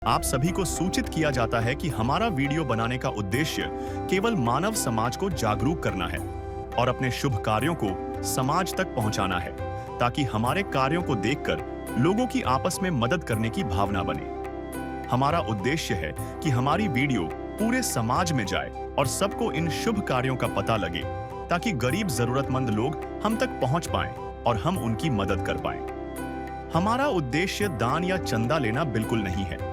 आप सभी को सूचित किया जाता है कि हमारा वीडियो बनाने का उद्देश्य केवल मानव समाज को जागरूक करना है और अपने शुभ कार्यों को समाज तक पहुंचाना है, ताकि हमारे कार्यों को देखकर लोगों की आपस में मदद करने की भावना बने। हमारा उद्देश्य है कि हमारी वीडियो पूरे समाज में जाए और सबको इन शुभ कार्यों का पता लगे, ताकि गरीब जरूरतमंद लोग हम तक पहुंच पाएं और हम उनकी मदद कर पाएं। हमारा उद्देश्य दान या चंदा लेना बिल्कुल नहीं है।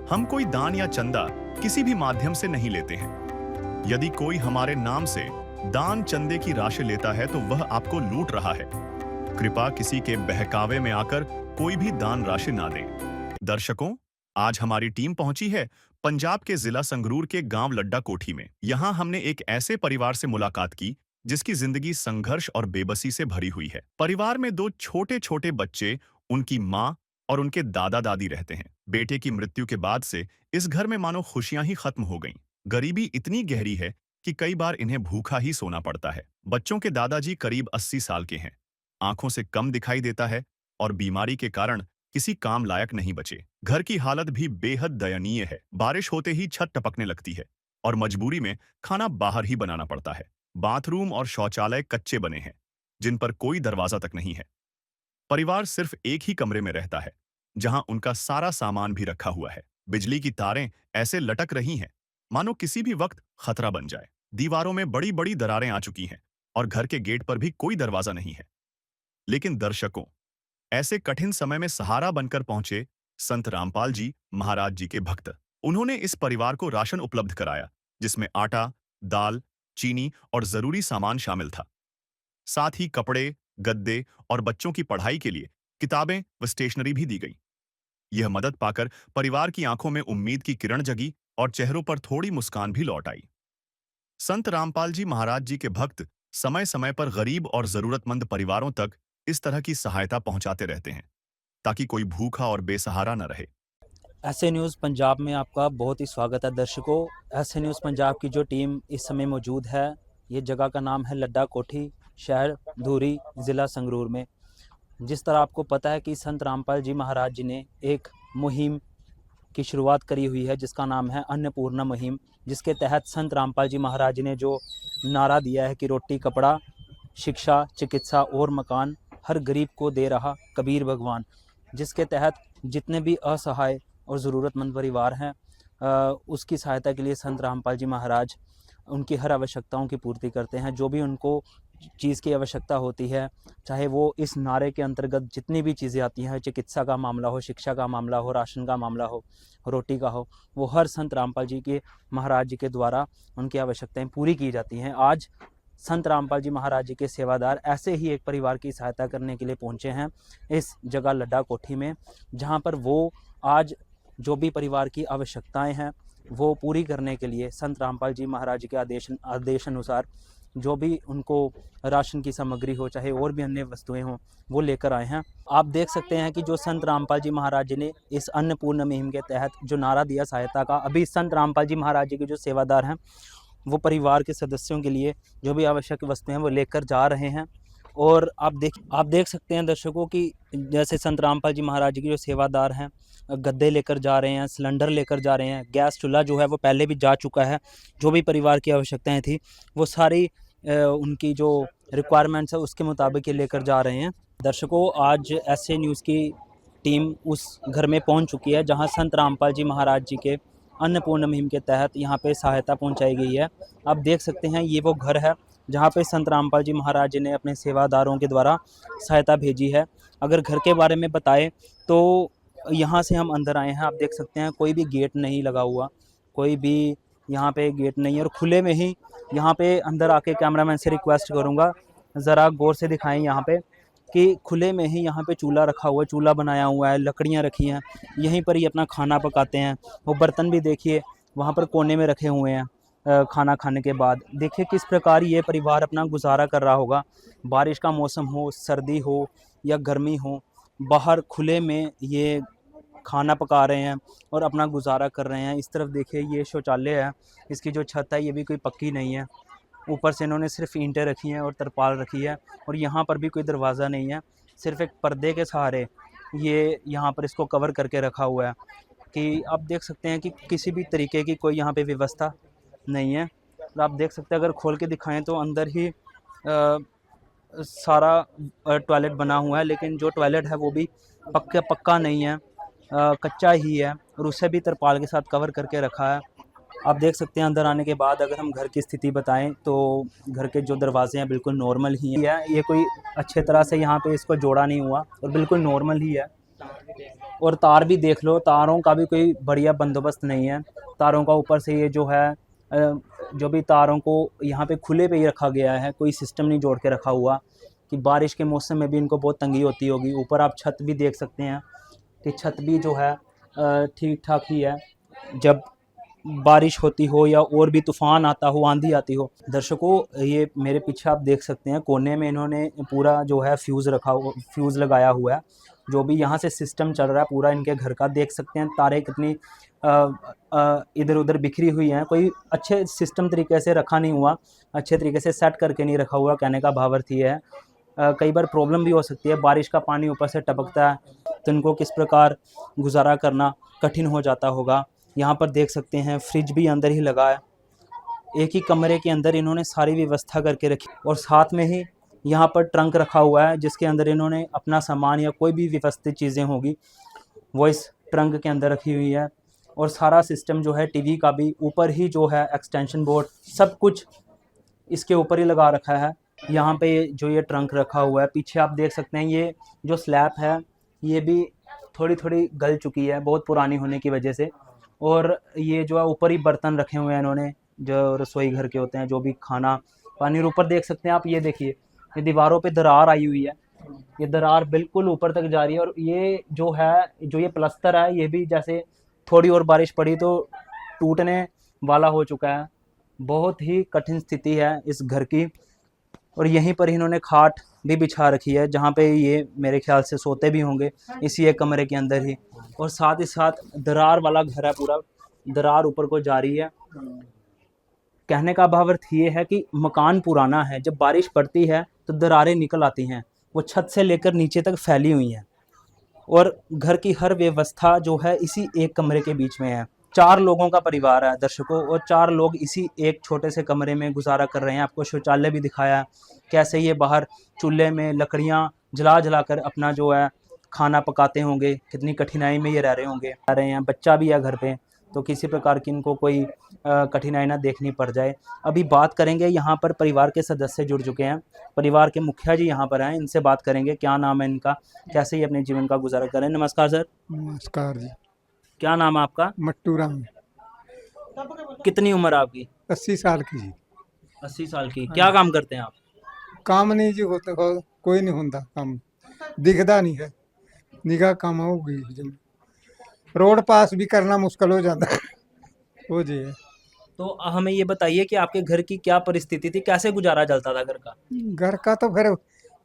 हम कोई दान या चंदा किसी भी माध्यम से नहीं लेते हैं। यदि कोई हमारे नाम से दान चंदे की राशि लेता है तो वह आपको लूट रहा है। कृपया किसी के बहकावे में आकर कोई भी दान राशि ना दें। दर्शकों, आज हमारी टीम पहुंची है पंजाब के जिला संगरूर के गांव लड्डा कोठी में। यहां हमने एक ऐसे परिवार से मुलाकात की जिसकी जिंदगी संघर्ष और बेबसी से भरी हुई है। परिवार में दो छोटे छोटे बच्चे, उनकी माँ और उनके दादा दादी रहते हैं। बेटे की मृत्यु के बाद से इस घर में मानो खुशियां ही खत्म हो गईं। गरीबी इतनी गहरी है कि कई बार इन्हें भूखा ही सोना पड़ता है। बच्चों के दादाजी करीब 80 साल के हैं, आंखों से कम दिखाई देता है और बीमारी के कारण किसी काम लायक नहीं बचे। घर की हालत भी बेहद दयनीय है। बारिश होते ही छत टपकने लगती है और मजबूरी में खाना बाहर ही बनाना पड़ता है। बाथरूम और शौचालय कच्चे बने हैं, जिन पर कोई दरवाजा तक नहीं है। परिवार सिर्फ एक ही कमरे में रहता है, जहां उनका सारा सामान भी रखा हुआ है। बिजली की तारें ऐसे लटक रही हैं मानो किसी भी वक्त खतरा बन जाए। दीवारों में बड़ी बड़ी दरारें आ चुकी हैं और घर के गेट पर भी कोई दरवाजा नहीं है। लेकिन दर्शकों, ऐसे कठिन समय में सहारा बनकर पहुंचे संत रामपाल जी महाराज जी के भक्त। उन्होंने इस परिवार को राशन उपलब्ध कराया, जिसमें आटा, दाल, चीनी और जरूरी सामान शामिल था। साथ ही कपड़े, गद्दे और बच्चों की पढ़ाई के लिए किताबें व स्टेशनरी भी दी गई। यह मदद पाकर परिवार की आंखों में उम्मीद की किरण जगी और चेहरों पर थोड़ी मुस्कान भी लौट आई। संत रामपाल जी महाराज जी के भक्त समय समय पर गरीब और जरूरतमंद परिवारों तक इस तरह की सहायता पहुंचाते रहते हैं, ताकि कोई भूखा और बेसहारा न रहे। ऐसे न्यूज़ पंजाब में आपका बहुत ही स्वागत है दर्शकों। ऐसे न्यूज़ पंजाब की जो टीम इस समय मौजूद है, ये जगह का नाम है लड्डा कोठी, शहर धूरी, ज़िला संगरूर में। जिस तरह आपको पता है कि संत रामपाल जी महाराज जी ने एक मुहिम की शुरुआत करी हुई है, जिसका नाम है अन्नपूर्णा मुहिम, जिसके तहत संत रामपाल जी महाराज जी ने जो नारा दिया है कि रोटी, कपड़ा, शिक्षा, चिकित्सा और मकान हर गरीब को दे रहा कबीर भगवान, जिसके तहत जितने भी असहाय और ज़रूरतमंद परिवार हैं, उसकी सहायता के लिए संत रामपाल जी महाराज उनकी हर आवश्यकताओं की पूर्ति करते हैं। जो भी उनको चीज़ की आवश्यकता होती है, चाहे वो इस नारे के अंतर्गत जितनी भी चीज़ें आती हैं, चिकित्सा का मामला हो, शिक्षा का मामला हो, राशन का मामला हो, रोटी का हो, वो हर संत रामपाल जी के महाराज जी के द्वारा उनकी आवश्यकताएं पूरी की जाती हैं। आज संत रामपाल जी महाराज जी के सेवादार ऐसे ही एक परिवार की सहायता करने के लिए पहुंचे हैं इस जगह लड्डा कोठी में, जहां पर वो आज जो भी परिवार की आवश्यकताएं हैं वो पूरी करने के लिए संत रामपाल जी महाराज जी के आदेश अनुसार जो भी उनको राशन की सामग्री हो, चाहे और भी अन्य वस्तुएं हों, वो लेकर आए हैं। आप देख सकते हैं कि जो संत रामपाल जी महाराज जी ने इस अन्नपूर्ण मुहिम के तहत जो नारा दिया सहायता का, अभी संत रामपाल जी महाराज जी के जो सेवादार हैं वो परिवार के सदस्यों के लिए जो भी आवश्यक वस्तुएं हैं वो लेकर जा रहे हैं। और आप देख सकते हैं दर्शकों कि जैसे संत रामपाल जी महाराज जी के जो सेवादार हैं गद्दे लेकर जा रहे हैं, सिलेंडर लेकर जा रहे हैं, गैस चूल्हा जो है वो पहले भी जा चुका है। जो भी परिवार की आवश्यकताएं थी वो सारी उनकी जो रिक्वायरमेंट्स है उसके मुताबिक ये लेकर जा रहे हैं। दर्शकों, आज ऐसे न्यूज़ की टीम उस घर में पहुंच चुकी है जहां संत रामपाल जी महाराज जी के अन्नपूर्ण मुहिम के तहत यहाँ पे सहायता पहुंचाई गई है। आप देख सकते हैं ये वो घर है जहाँ पे संत रामपाल जी महाराज जी ने अपने सेवादारों के द्वारा सहायता भेजी है। अगर घर के बारे में बताएं तो यहाँ से हम अंदर आए हैं, आप देख सकते हैं कोई भी गेट नहीं लगा हुआ, कोई भी यहाँ पे गेट नहीं है और खुले में ही यहाँ पे अंदर आके कैमरामैन से रिक्वेस्ट करूँगा ज़रा गौर से दिखाएं यहाँ पे कि खुले में ही यहाँ पे चूल्हा रखा हुआ है, चूल्हा बनाया हुआ है, लकड़ियाँ रखी हैं, यहीं पर ही अपना खाना पकाते हैं। वो बर्तन भी देखिए वहाँ पर कोने में रखे हुए हैं। खाना खाने के बाद देखिए किस प्रकार ये परिवार अपना गुजारा कर रहा होगा। बारिश का मौसम हो, सर्दी हो या गर्मी हो, बाहर खुले में ये खाना पका रहे हैं और अपना गुजारा कर रहे हैं। इस तरफ देखिए ये शौचालय है, इसकी जो छत है ये भी कोई पक्की नहीं है, ऊपर से इन्होंने सिर्फ ईंटें रखी हैं और तरपाल रखी है और यहाँ पर भी कोई दरवाज़ा नहीं है, सिर्फ एक पर्दे के सहारे ये यहाँ पर इसको कवर करके रखा हुआ है। कि आप देख सकते हैं कि किसी भी तरीके की कोई यहाँ पे व्यवस्था नहीं है। और आप देख सकते हैं, अगर खोल के दिखाएं तो अंदर ही सारा टॉयलेट बना हुआ है, लेकिन जो टॉयलेट है वो भी पक्का नहीं है, कच्चा ही है, और उसे भी तरपाल के साथ कवर करके रखा है। आप देख सकते हैं अंदर आने के बाद अगर हम घर की स्थिति बताएं तो घर के जो दरवाजे हैं बिल्कुल नॉर्मल ही है, ये कोई अच्छे तरह से यहाँ पे इसको जोड़ा नहीं हुआ और बिल्कुल नॉर्मल ही है। और तार भी देख लो, तारों का भी कोई बढ़िया बंदोबस्त नहीं है। तारों का ऊपर से ये जो है जो भी तारों को यहाँ पे खुले पे ही रखा गया है, कोई सिस्टम नहीं जोड़ के रखा हुआ कि बारिश के मौसम में भी इनको बहुत तंगी होती होगी। ऊपर आप छत भी देख सकते हैं कि छत भी जो है ठीक ठाक ही है। जब बारिश होती हो या और भी तूफान आता हो, आंधी आती हो। दर्शकों, ये मेरे पीछे आप देख सकते हैं कोने में इन्होंने पूरा जो है फ्यूज़ लगाया हुआ है। जो भी यहाँ से सिस्टम चल रहा है पूरा इनके घर का, देख सकते हैं तारें कितनी इधर उधर बिखरी हुई हैं। कोई अच्छे सिस्टम तरीके से रखा नहीं हुआ, अच्छे तरीके से सेट करके नहीं रखा हुआ। कहने का भावार्थ ये है कई बार प्रॉब्लम भी हो सकती है, बारिश का पानी ऊपर से टपकता है तो इनको किस प्रकार गुजारा करना कठिन हो जाता होगा। यहाँ पर देख सकते हैं फ्रिज भी अंदर ही लगा है। एक ही कमरे के अंदर इन्होंने सारी व्यवस्था करके रखी और साथ में ही यहाँ पर ट्रंक रखा हुआ है जिसके अंदर इन्होंने अपना सामान या कोई भी व्यवस्थित चीज़ें होगी वो इस ट्रंक के अंदर रखी हुई है। और सारा सिस्टम जो है टीवी का भी ऊपर ही जो है एक्सटेंशन बोर्ड सब कुछ इसके ऊपर ही लगा रखा है। यहाँ पे जो ये ट्रंक रखा हुआ है, पीछे आप देख सकते हैं ये जो स्लैब है ये भी थोड़ी थोड़ी गल चुकी है बहुत पुरानी होने की वजह से। और ये जो है ऊपर ही बर्तन रखे हुए हैं इन्होंने, जो रसोई घर के होते हैं, जो भी खाना पानी। और ऊपर देख सकते हैं आप, ये देखिए ये दीवारों पे दरार आई हुई है, ये दरार बिल्कुल ऊपर तक जा रही है। और ये जो है जो ये प्लस्तर है ये भी जैसे थोड़ी और बारिश पड़ी तो टूटने वाला हो चुका है। बहुत ही कठिन स्थिति है इस घर की। और यहीं पर इन्होंने खाट भी बिछा रखी है जहाँ पे ये मेरे ख्याल से सोते भी होंगे, इसी एक कमरे के अंदर ही। और साथ ही साथ दरार वाला घर है, पूरा दरार ऊपर को जा रही है। कहने का भावार्थ ये है कि मकान पुराना है, जब बारिश पड़ती है तो दरारें निकल आती हैं, वो छत से लेकर नीचे तक फैली हुई हैं। और घर की हर व्यवस्था जो है इसी एक कमरे के बीच में है। 4 लोगों का परिवार है दर्शकों, और 4 लोग इसी एक छोटे से कमरे में गुजारा कर रहे हैं। आपको शौचालय भी दिखाया कैसे ये बाहर चूल्हे में लकड़ियां जला कर अपना जो है खाना पकाते होंगे, कितनी कठिनाई में ये रह रहे हैं। बच्चा भी है घर पे, तो किसी प्रकार की इनको कोई कठिनाई ना देखनी पड़ जाए। अभी बात करेंगे, यहाँ पर परिवार के सदस्य जुड़ चुके हैं, परिवार के मुखिया जी यहाँ पर हैं, इनसे बात करेंगे क्या नाम है इनका, कैसे ये अपने जीवन का गुजारा करें। नमस्कार सर। नमस्कार जी। क्या नाम है आपका? मट्टू राम। कितनी उम्र है आपकी? 80 साल की जी। 80 साल की। क्या काम करते हैं आप? काम नहीं जी होता कोई नहीं होता काम, दिखता नहीं है, निगाह कम होगी जी। रोड पास भी करना मुश्किल हो जाता है वो जी है। तो हमें ये बताइए कि आपके घर की क्या परिस्थिति थी, कैसे गुजारा चलता था घर का? घर का तो फिर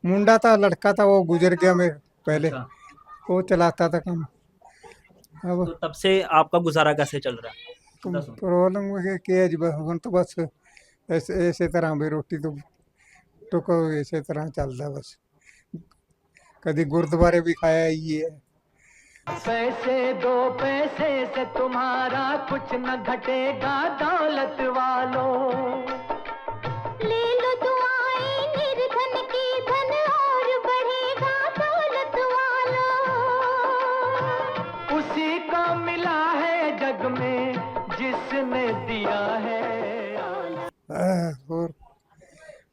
मुंडा था, लड़का था, वो गुजर गया मेरे पहले, अच्छा। वो चलाता था काम। अब तो तब से आपका गुजारा कैसे चल रहा है? बताओ। प्रॉब्लम क्या जी, बस तो बस ऐसे ऐसे तरह भी रोटी तो को ऐसे तरह चलता बस। कभी गुरुद्वारे भी खाया ही है। पैसे दो पैसे से तुम्हारा कुछ न घटेगा दौलत वालों। ले लो दुआएं निर्धन की, धन और बढ़ेगा दौलत वालों। उसी को मिला है जग में जिसने दिया है। और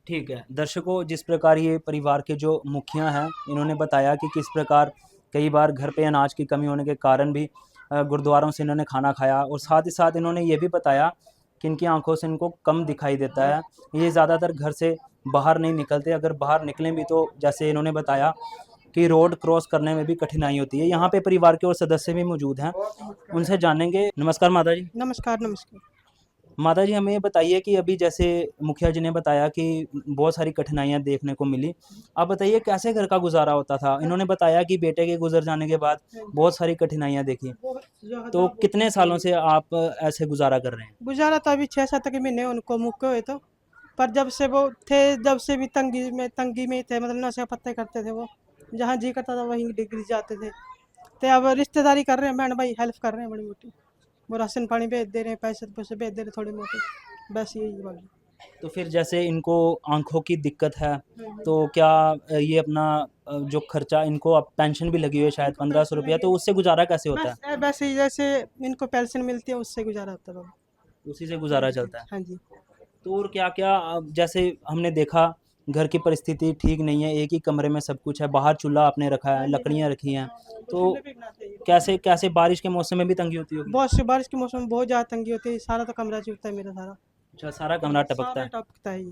ठीक है दर्शकों, जिस प्रकार ये परिवार के जो मुखिया हैं इन्होंने बताया कि किस प्रकार कई बार घर पे अनाज की कमी होने के कारण भी गुरुद्वारों से इन्होंने खाना खाया। और साथ ही साथ इन्होंने ये भी बताया कि इनकी आंखों से इनको कम दिखाई देता है, ये ज़्यादातर घर से बाहर नहीं निकलते, अगर बाहर निकलें भी तो जैसे इन्होंने बताया कि रोड क्रॉस करने में भी कठिनाई होती है। यहाँ पे परिवार के और सदस्य भी मौजूद हैं, उनसे जानेंगे। नमस्कार माता जी। नमस्कार नमस्कार। माता जी, हमें ये बताइए कि अभी जैसे मुखिया जी ने बताया कि बहुत सारी कठिनाइयां देखने को मिली, आप बताइए कैसे घर का गुजारा होता था? इन्होंने बताया कि बेटे के गुजर जाने के बाद बहुत सारी कठिनाइयां देखी, तो कितने सालों से आप ऐसे गुजारा कर रहे हैं? गुजारा तो अभी 6-7 के महीने उनको मुक्के हुए तो, पर जब से वो थे जब से भी तंगी में थे, मतलब नशे पत्ते करते थे वो, जहाँ जी करता था वहीं डिग्री जाते थे। तो अब रिश्तेदारी कर रहे हैं, बहन भाई हेल्प कर रहे हैं बड़ी मोटी, वो राशन पानी भेज दे रहे हैं, पैसे पैसे भेज दे रहे हैं थोड़ी मोटी, बस यही बात है। तो फिर जैसे इनको आंखों की दिक्कत है, तो क्या ये अपना जो खर्चा, इनको अब पेंशन भी लगी हुई है शायद 1500 रुपया, तो उससे गुजारा कैसे होता है? बस वैसे ही जैसे इनको पेंशन मिलती है उससे गुजारा होता है बाबा। उसी से गुजारा चलता है। हाँ जी। तो और क्या क्या, अब जैसे हमने देखा घर की परिस्थिति ठीक नहीं है, एक ही कमरे में सब कुछ है, बाहर चूल्हा आपने रखा है, लकड़ियाँ रखी हैं, तो कैसे कैसे बारिश के मौसम में भी तंगी होती होगी? बहुत से बारिश के मौसम में बहुत ज़्यादा तंगी होती है, सारा तो कमरा चुभता है मेरा सारा, अच्छा, सारा कमरा टपकता सारा है। टपकता है ये।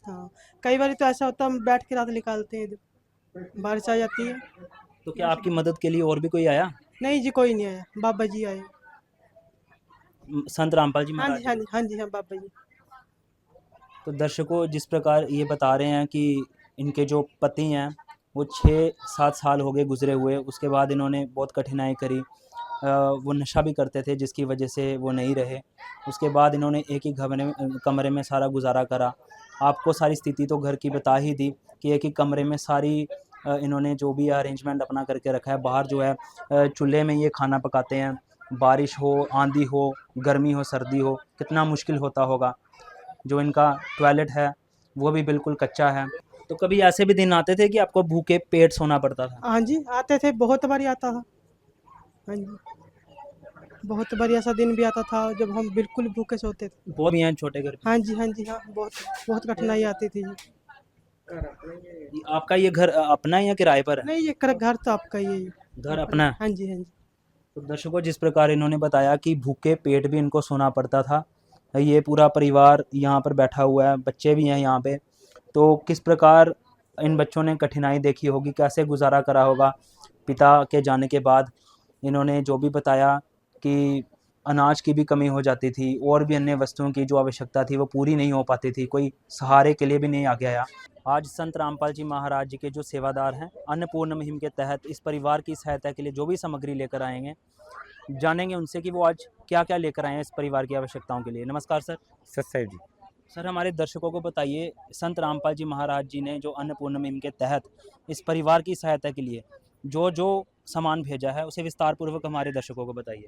हाँ, कई बार तो ऐसा होता है हम बैठ के रात निकालते हैं इधर, बारिश आ जाती है। तो क्या आपकी मदद के लिए और भी कोई आया? नहीं जी, कोई नहीं आया, बाबा जी आए। संत रामपाल जी हाँ महाराज? जी हाँ जी हाँ जी हाँ, बाबा जी। तो दर्शकों, जिस प्रकार ये बता रहे हैं कि इनके जो पति हैं वो 6-7 साल हो गए गुजरे हुए, उसके बाद इन्होंने बहुत कठिनाई करी, वो नशा भी करते थे जिसकी वजह से वो नहीं रहे। उसके बाद इन्होंने एक ही कमरे में सारा गुजारा करा। आपको सारी स्थिति तो घर की बता ही दी कि एक ही कमरे में सारी इन्होंने जो भी अरेंजमेंट अपना करके रखा है। बाहर जो है चूल्हे में ये खाना पकाते हैं, बारिश हो, आंधी हो, गर्मी हो, सर्दी हो, कितना मुश्किल होता होगा। जो इनका टॉयलेट है वो भी बिल्कुल कच्चा है। तो कभी ऐसे भी दिन आते थे कि आपको भूखे पेट सोना पड़ता था? हाँ जी, आते थे, बहुत बारी आता था। हाँ जी, बहुत बारी ऐसा दिन भी आता था जब हम बिल्कुल भूखे सोते थे। बहुत भी हैं छोटे घर पे। हाँ जी हाँ जी हाँ, बहुत बहुत कठिनाई आती थी जी। आपका ये घर अपना है या किराए पर है? नहीं, ये घर तो आपका ही है ये। घर अपना है। हाँ जी हाँ जी। तो दर्शकों, जिस प्रकार इन्होंने बताया कि भूखे पेट भी इनको सोना पड़ता था, ये पूरा परिवार यहाँ पर बैठा हुआ है, बच्चे भी हैं यहाँ पे, तो किस प्रकार इन बच्चों ने कठिनाई देखी होगी, कैसे गुजारा करा होगा पिता के जाने के बाद। इन्होंने जो भी बताया कि अनाज की भी कमी हो जाती थी और भी अन्य वस्तुओं की जो आवश्यकता थी वो पूरी नहीं हो पाती थी, कोई सहारे के लिए भी नहीं आगे आया। आज संत रामपाल जी महाराज जी के जो सेवादार हैं, अन्नपूर्ण मुहिम के तहत इस परिवार की सहायता के लिए जो भी सामग्री लेकर आएंगे, जानेंगे उनसे कि वो आज क्या क्या लेकर आए हैं इस परिवार की आवश्यकताओं के लिए। नमस्कार सर। सत्सव जी। सर, हमारे दर्शकों को बताइए, संत रामपाल जी महाराज जी ने जो अन्नपूर्ण मुहिम के तहत इस परिवार की सहायता के लिए जो जो सामान भेजा है उसे विस्तार पूर्वक हमारे दर्शकों को बताइए।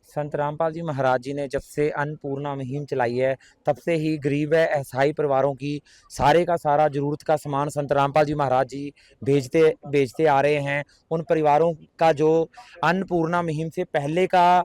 संत रामपाल जी महाराज जी ने जब से अन्नपूर्णा मुहिम चलाई है तब से ही गरीब व असहाय परिवारों की सारे का सारा ज़रूरत का सामान संत रामपाल जी महाराज जी भेजते आ रहे हैं। उन परिवारों का जो अन्नपूर्णा मुहिम से पहले का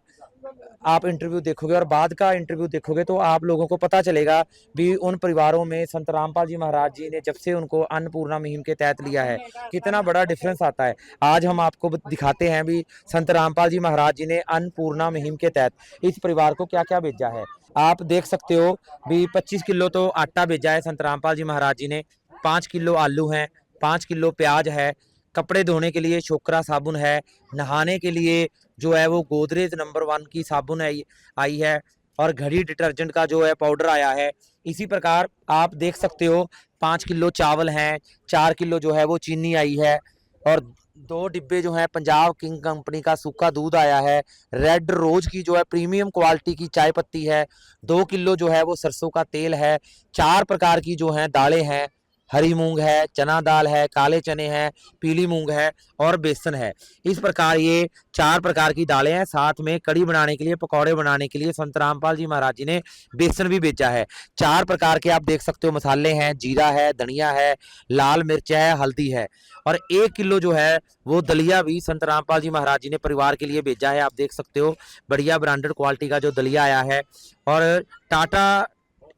आप इंटरव्यू देखोगे और बाद का इंटरव्यू देखोगे तो आप लोगों को पता चलेगा भी उन परिवारों में संत रामपाल जी महाराज जी ने जब से उनको अन्नपूर्णा मुहिम के तहत लिया है कितना बड़ा डिफरेंस आता है। आज हम आपको दिखाते हैं भी संत रामपाल जी महाराज जी ने अन्नपूर्णा मुहिम के तहत इस परिवार को क्या क्या भेजा है। आप देख सकते हो भी 25 किलो तो आटा भेजा है संत रामपाल जी महाराज जी ने, 5 किलो आलू हैं, 5 किलो प्याज है, कपड़े धोने के लिए शोकरा साबुन है, नहाने के लिए जो है वो गोदरेज नंबर 1 की साबुन आई है और घड़ी डिटर्जेंट का जो है पाउडर आया है। इसी प्रकार आप देख सकते हो 5 किलो चावल हैं, 4 किलो जो है वो चीनी आई है और 2 डिब्बे जो है पंजाब किंग कंपनी का सूखा दूध आया है। रेड रोज की जो है प्रीमियम क्वालिटी की चाय पत्ती है, 2 किलो जो है वो सरसों का तेल है, 4 प्रकार की जो है दालें हैं, हरी मूंग है, चना दाल है, काले चने हैं, पीली मूंग है और बेसन है। इस प्रकार ये 4 प्रकार की दालें हैं। साथ में कड़ी बनाने के लिए, पकौड़े बनाने के लिए संत रामपाल जी महाराज जी ने बेसन भी बेचा है। 4 प्रकार के आप देख सकते हो मसाले हैं, जीरा है, धनिया है, लाल मिर्च है, हल्दी है और 1 किलो जो है वो दलिया भी संत रामपाल जी महाराज जी ने परिवार के लिए भेजा है। आप देख सकते हो बढ़िया ब्रांडेड क्वालिटी का जो दलिया आया है और टाटा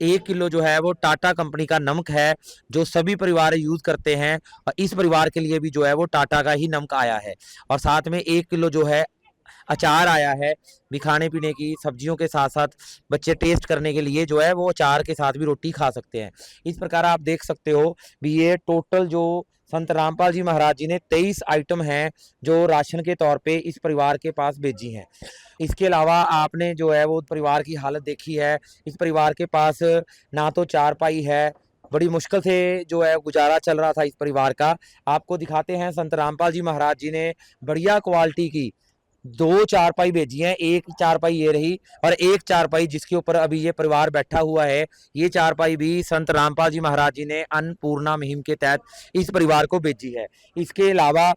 1 किलो जो है वो टाटा कंपनी का नमक है जो सभी परिवार यूज करते हैं और इस परिवार के लिए भी जो है वो टाटा का ही नमक आया है और साथ में 1 किलो जो है अचार आया है भी खाने पीने की सब्जियों के साथ साथ बच्चे टेस्ट करने के लिए जो है वो अचार के साथ भी रोटी खा सकते हैं। इस प्रकार आप देख सकते हो भी ये टोटल जो संत रामपाल जी महाराज जी ने 23 आइटम हैं जो राशन के तौर पे इस परिवार के पास भेजी हैं। इसके अलावा आपने जो है वो परिवार की हालत देखी है। इस परिवार के पास ना तो चारपाई है, बड़ी मुश्किल से जो है गुजारा चल रहा था इस परिवार का। आपको दिखाते हैं संत रामपाल जी महाराज जी ने बढ़िया क्वालिटी की 2 चारपाई भेजी हैं। 1 चारपाई ये रही और 1 चारपाई जिसके ऊपर अभी ये परिवार बैठा हुआ है, ये चारपाई भी संत रामपाल जी महाराज जी ने अन्नपूर्णा मुहिम के तहत इस परिवार को भेजी है। इसके अलावा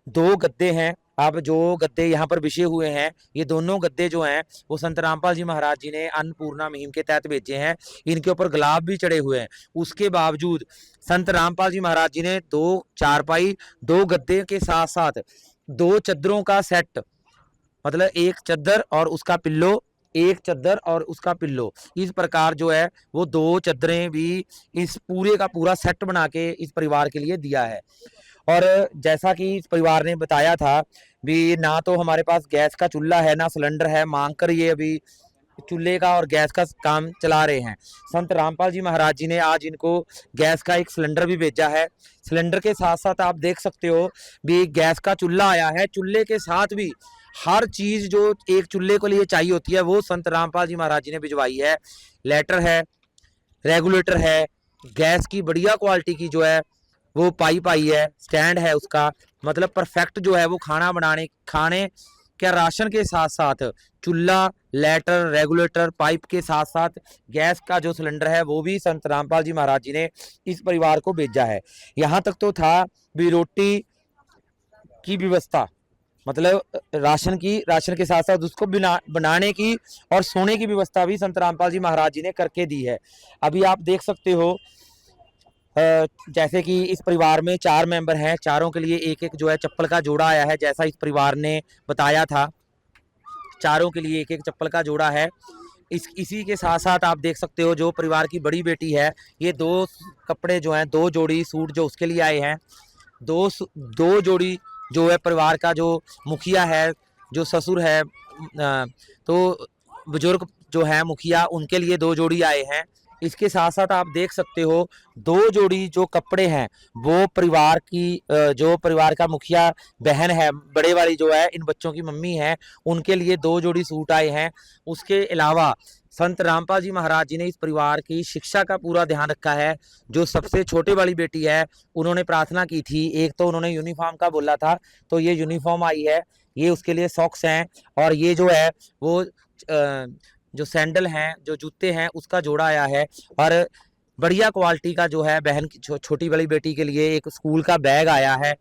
2 गद्दे हैं अब जो गद्दे यहाँ पर बिछे हुए हैं, ये दोनों गद्दे जो हैं वो संत रामपाल जी महाराज जी ने अन्नपूर्णा मुहिम के तहत भेजे हैं। इनके ऊपर गुलाब भी चढ़े हुए हैं। उसके बावजूद संत रामपाल जी महाराज जी ने 2 चारपाई, 2 गद्दे के साथ साथ 2 चद्दरों का सेट, मतलब एक चद्दर और उसका पिल्लो, एक चद्दर और उसका पिल्लो, इस प्रकार जो है वो 2 चद्दरें भी इस पूरे का पूरा सेट बना के इस परिवार के लिए दिया है। और जैसा कि इस परिवार ने बताया था भी, ना तो हमारे पास गैस का चूल्हा है ना सिलेंडर है, मांग कर ये अभी चूल्हे का और गैस का काम चला रहे हैं। संत रामपाल जी महाराज जी ने आज इनको गैस का एक सिलेंडर भी भेजा है। सिलेंडर के साथ साथ आप देख सकते हो भी गैस का चूल्हा आया है। चूल्हे के साथ भी हर चीज जो एक चूल्हे के लिए चाहिए होती है वो संत रामपाल जी महाराज जी ने भिजवाई है। लेटर है, रेगुलेटर है, गैस की बढ़िया क्वालिटी की जो है वो पाइप आई है, स्टैंड है उसका, मतलब परफेक्ट जो है वो खाने क्या राशन के साथ साथ चूल्हा, लेटर, रेगुलेटर, पाइप के साथ साथ गैस का जो सिलेंडर है वो भी संत रामपाल जी महाराज जी ने इस परिवार को भेजा है। यहाँ तक तो था भी रोटी की व्यवस्था, मतलब राशन के साथ साथ उसको बनाने की और सोने की व्यवस्था भी संत रामपाल जी महाराज जी ने करके दी है। अभी आप देख सकते हो जैसे कि इस परिवार में 4 मेंबर हैं, चारों के लिए एक एक जो है चप्पल का जोड़ा आया है। जैसा इस परिवार ने बताया था, चारों के लिए एक एक चप्पल का जोड़ा है। इसी के साथ साथ आप देख सकते हो जो परिवार की बड़ी बेटी है, ये 2 कपड़े जो हैं, 2 जोड़ी सूट जो उसके लिए आए हैं। 2 जोड़ी जो है परिवार का जो मुखिया है, जो ससुर है, तो बुजुर्ग जो है मुखिया, उनके लिए 2 जोड़ी आए हैं। इसके साथ साथ आप देख सकते हो 2 जोड़ी जो कपड़े हैं वो परिवार की जो परिवार का मुखिया बहन है, बड़े वाली जो है, इन बच्चों की मम्मी है, उनके लिए 2 जोड़ी सूट आए हैं। उसके अलावा संत रामपाल जी महाराज जी ने इस परिवार की शिक्षा का पूरा ध्यान रखा है। जो सबसे छोटे वाली बेटी है, उन्होंने प्रार्थना की थी, एक तो उन्होंने यूनिफॉर्म का बोला था, तो ये यूनिफॉर्म आई है, ये उसके लिए सॉक्स हैं, और ये जो है वो जो सैंडल हैं, जो जूते हैं, उसका जोड़ा आया है। और बढ़िया क्वालिटी का जो है बहन की छोटी वाली बेटी के लिए एक स्कूल का बैग आया है।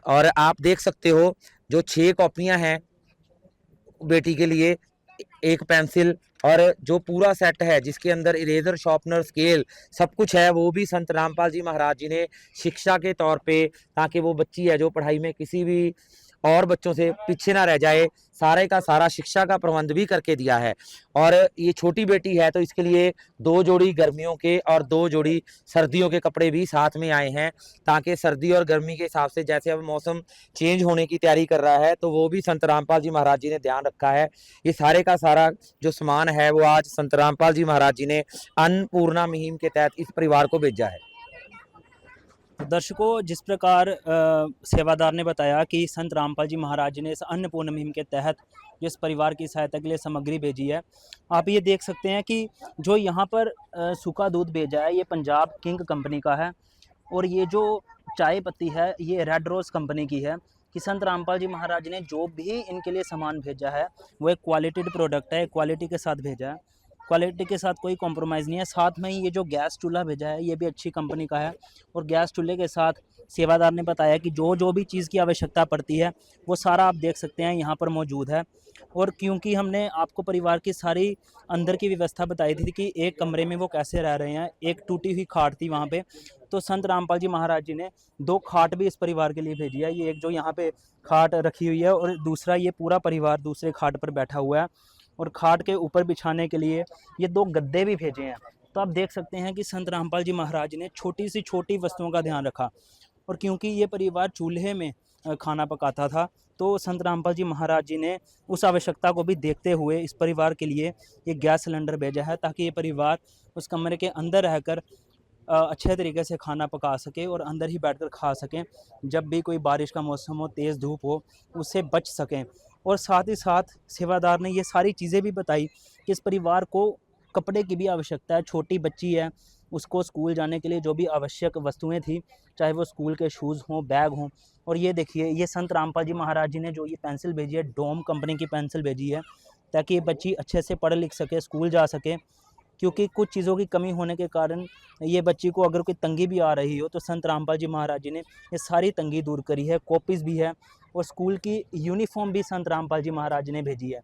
और आप देख सकते हो जो 6 कॉपियां हैं बेटी के लिए, एक पेंसिल, और जो पूरा सेट है जिसके अंदर इरेजर, शार्पनर, स्केल सब कुछ है, वो भी संत रामपाल जी महाराज जी ने शिक्षा के तौर पे, ताकि वो बच्ची है जो पढ़ाई में किसी भी और बच्चों से पीछे ना रह जाए, सारे का सारा शिक्षा का प्रबंध भी करके दिया है। और ये छोटी बेटी है तो इसके लिए 2 जोड़ी गर्मियों के और 2 जोड़ी सर्दियों के कपड़े भी साथ में आए हैं, ताकि सर्दी और गर्मी के हिसाब से जैसे अब मौसम चेंज होने की तैयारी कर रहा है, तो वो भी संत रामपाल जी महाराज जी ने ध्यान रखा है। ये सारे का सारा जो सामान है वो आज संत रामपाल जी महाराज जी ने अन्नपूर्णा मुहिम के तहत इस परिवार को भेजा है। तो दर्शकों, जिस प्रकार सेवादार ने बताया कि संत रामपाल जी महाराज जी ने इस अन्नपूर्ण मुहिम के तहत जिस परिवार की सहायता के लिए सामग्री भेजी है, आप ये देख सकते हैं कि जो यहाँ पर सूखा दूध भेजा है ये पंजाब किंग कंपनी का है, और ये जो चाय पत्ती है ये रेड रोज़ कंपनी की है। कि संत रामपाल जी महाराज ने जो भी इनके लिए सामान भेजा है वो एक क्वालिटीड प्रोडक्ट है, क्वालिटी के साथ भेजा है, क्वालिटी के साथ कोई कॉम्प्रोमाइज़ नहीं है। साथ में ही ये जो गैस चूल्हा भेजा है ये भी अच्छी कंपनी का है, और गैस चूल्हे के साथ सेवादार ने बताया कि जो भी चीज़ की आवश्यकता पड़ती है वो सारा आप देख सकते हैं यहाँ पर मौजूद है। और क्योंकि हमने आपको परिवार की सारी अंदर की व्यवस्था बताई थी कि एक कमरे में वो कैसे रह रहे हैं, एक टूटी हुई खाट थी वहाँ पे, तो संत रामपाल जी महाराज जी ने 2 खाट भी इस परिवार के लिए भेजी है। ये एक जो यहाँ पे खाट रखी हुई है और दूसरा ये पूरा परिवार दूसरे खाट पर बैठा हुआ है, और खाट के ऊपर बिछाने के लिए ये 2 गद्दे भी भेजे हैं। तो आप देख सकते हैं कि संत रामपाल जी महाराज ने छोटी सी छोटी वस्तुओं का ध्यान रखा। और क्योंकि ये परिवार चूल्हे में खाना पकाता था, तो संत रामपाल जी महाराज जी ने उस आवश्यकता को भी देखते हुए इस परिवार के लिए ये गैस सिलेंडर भेजा है, ताकि ये परिवार उस कमरे के अंदर रहकर अच्छे तरीके से खाना पका सके और अंदर ही बैठकर खा सकें, जब भी कोई बारिश का मौसम हो, तेज़ धूप हो, उससे बच सकें। और साथ ही साथ सेवादार ने ये सारी चीज़ें भी बताई कि इस परिवार को कपड़े की भी आवश्यकता है, छोटी बच्ची है, उसको स्कूल जाने के लिए जो भी आवश्यक वस्तुएं थी, चाहे वो स्कूल के शूज़ हों, बैग हों। और ये देखिए, ये संत रामपाल जी महाराज जी ने जो ये पेंसिल भेजी है, डोम कंपनी की पेंसिल भेजी है, ताकि ये बच्ची अच्छे से पढ़ लिख सके, स्कूल जा सके। क्योंकि कुछ चीज़ों की कमी होने के कारण ये बच्ची को अगर कोई तंगी भी आ रही हो, तो संत रामपाल जी महाराज जी ने ये सारी तंगी दूर करी है। कॉपीज़ भी है, और स्कूल की यूनिफॉर्म भी संत रामपाल जी महाराज जी ने भेजी है,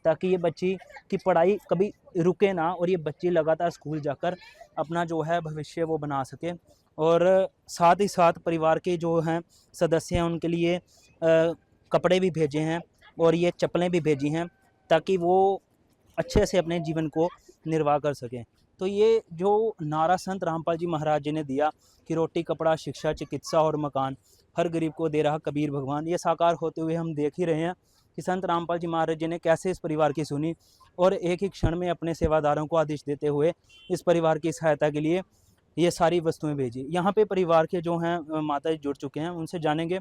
ताकि ये बच्ची की पढ़ाई कभी रुके ना और ये बच्ची लगातार स्कूल जाकर अपना जो है भविष्य वो बना सके। और साथ ही साथ परिवार के जो हैं सदस्य हैं उनके लिए कपड़े भी भेजे हैं और ये चप्पलें भी भेजी हैं, ताकि वो अच्छे से अपने जीवन को निर्वाह कर सकें। तो ये जो नारा संत रामपाल जी महाराज जी ने दिया कि रोटी कपड़ा शिक्षा चिकित्सा और मकान हर गरीब को दे रहा कबीर भगवान, ये साकार होते हुए हम देख ही रहे हैं कि संत रामपाल जी महाराज जी ने कैसे इस परिवार की सुनी और एक ही क्षण में अपने सेवादारों को आदेश देते हुए इस परिवार की सहायता के लिए ये सारी वस्तुएं भेजी। यहाँ पे परिवार के जो हैं माता जी जुड़ चुके हैं, उनसे जानेंगे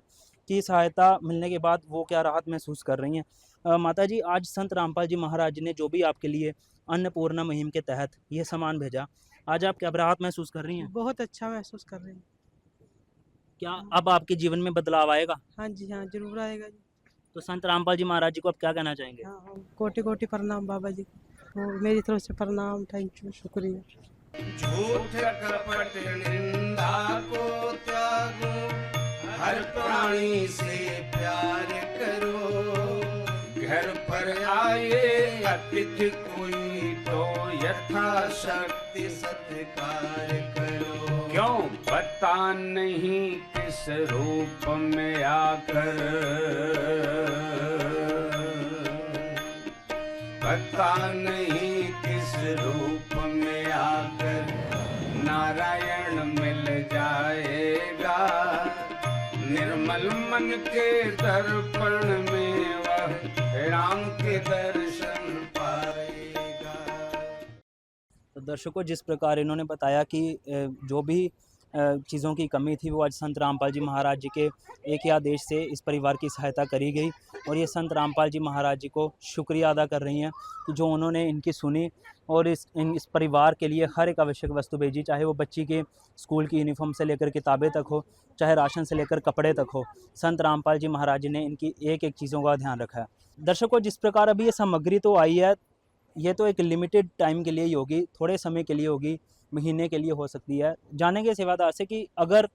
कि सहायता मिलने के बाद वो क्या राहत महसूस कर रही हैं। माता जी, आज संत रामपाल जी महाराज जी ने जो भी आपके लिए अन्नपूर्णा मुहिम के तहत ये सामान भेजा, आज आप क्या राहत महसूस कर रही हैं? बहुत अच्छा महसूस कर रहे हैं। क्या अब आपके जीवन में बदलाव आएगा? हाँ जी, हाँ जरूर आएगा जी। तो संत रामपाल जी महाराज जी को आप क्या कहना चाहेंगे? हाँ हाँ, कोटि कोटि प्रणाम बाबा जी को, मेरी तरफ से प्रणाम, थैंक यू, शुक्रिया। झूठ कपट निंदा को त्यागो, हर प्राणी से प्यार करो, घर पर आए अतिथि कोई तो यथाशक्ति सत्कार करो। क्यों पता नहीं किस रूप में आकर, पता नहीं किस रूप में आकर नारायण मिल जाएगा, निर्मल मन के दर्पण में वह राम के दर्शन पाएगा। तो दर्शकों, जिस प्रकार इन्होंने बताया कि जो भी चीज़ों की कमी थी वो आज संत रामपाल जी महाराज जी के एक ही आदेश से इस परिवार की सहायता करी गई और ये संत रामपाल जी महाराज जी को शुक्रिया अदा कर रही हैं कि जो उन्होंने इनकी सुनी और इस परिवार के लिए हर एक आवश्यक वस्तु भेजी, चाहे वो बच्ची के स्कूल की यूनिफॉर्म से लेकर किताबें तक हो, चाहे राशन से लेकर कपड़े तक हो। संत रामपाल जी महाराज जी ने इनकी एक एक चीज़ों का ध्यान रखा है। दर्शकों, जिस प्रकार अभी ये सामग्री तो आई है, ये तो एक लिमिटेड टाइम के लिए ही होगी, थोड़े समय के लिए होगी, महीने के लिए हो सकती है। जानेंगे सेवादार से कि अगर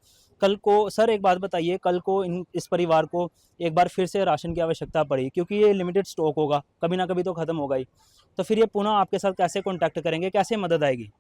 कल को, सर एक बात बताइए, कल को इस परिवार को एक बार फिर से राशन की आवश्यकता पड़ी, क्योंकि ये लिमिटेड स्टॉक होगा, कभी ना कभी तो ख़त्म होगा ही, तो फिर ये पुनः आपके साथ कैसे कॉन्टैक्ट करेंगे, कैसे मदद आएगी?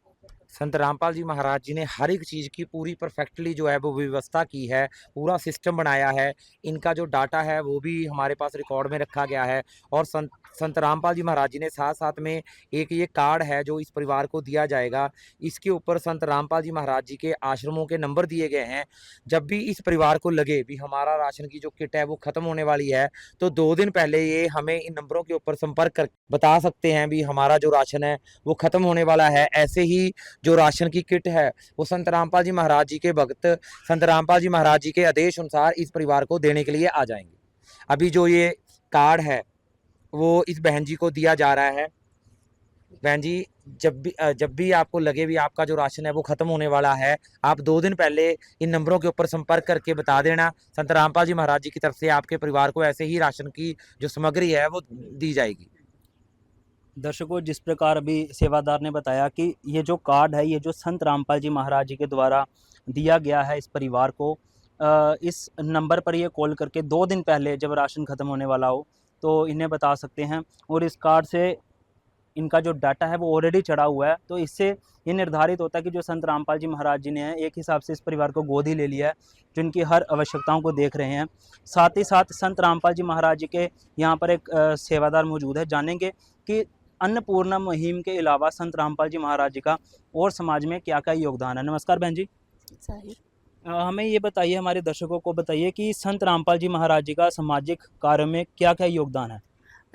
संत रामपाल जी महाराज जी ने हर एक चीज़ की पूरी परफेक्टली जो है वो व्यवस्था की है, पूरा सिस्टम बनाया है। इनका जो डाटा है वो भी हमारे पास रिकॉर्ड में रखा गया है और संत रामपाल जी महाराज जी ने साथ साथ में एक ये कार्ड है जो इस परिवार को दिया जाएगा। इसके ऊपर संत रामपाल जी महाराज जी के आश्रमों के नंबर दिए गए हैं। जब भी इस परिवार को लगे भी हमारा राशन की जो किट है वो ख़त्म होने वाली है, तो 2 दिन पहले ये हमें इन नंबरों के ऊपर संपर्क कर बता सकते हैं भी हमारा जो राशन है वो ख़त्म होने वाला है। ऐसे ही जो राशन की किट है वो संत रामपाल जी महाराज जी के भक्त संत रामपाल जी महाराज जी के आदेश अनुसार इस परिवार को देने के लिए आ जाएंगे। अभी जो ये कार्ड है वो इस बहन जी को दिया जा रहा है। बहन जी, जब भी आपको लगे भी आपका जो राशन है वो ख़त्म होने वाला है, आप 2 दिन पहले इन नंबरों के ऊपर संपर्क करके बता देना। संत रामपाल जी महाराज जी की तरफ से आपके परिवार को ऐसे ही राशन की जो सामग्री है वो दी जाएगी। दर्शकों, जिस प्रकार अभी सेवादार ने बताया कि ये जो कार्ड है, ये जो संत रामपाल जी महाराज जी के द्वारा दिया गया है इस परिवार को, इस नंबर पर ये कॉल करके 2 दिन पहले जब राशन ख़त्म होने वाला हो तो इन्हें बता सकते हैं और इस कार्ड से इनका जो डाटा है वो ऑलरेडी चढ़ा हुआ है। तो इससे ये निर्धारित होता है कि जो संत रामपाल जी महाराज जी ने एक हिसाब से इस परिवार को गोद ही ले लिया है, जो इनकी हर आवश्यकताओं को देख रहे हैं। साथ ही साथ संत रामपाल जी महाराज जी के यहाँ पर एक सेवादार मौजूद है। जानेंगे कि अन्नपूर्णा मुहिम के अलावा संत रामपाल जी महाराज जी का और समाज में क्या क्या योगदान है। नमस्कार बहन जी। हमें ये बताइए, हमारे दर्शकों को बताइए कि संत रामपाल जी महाराज जी का सामाजिक कार्य में क्या क्या योगदान है।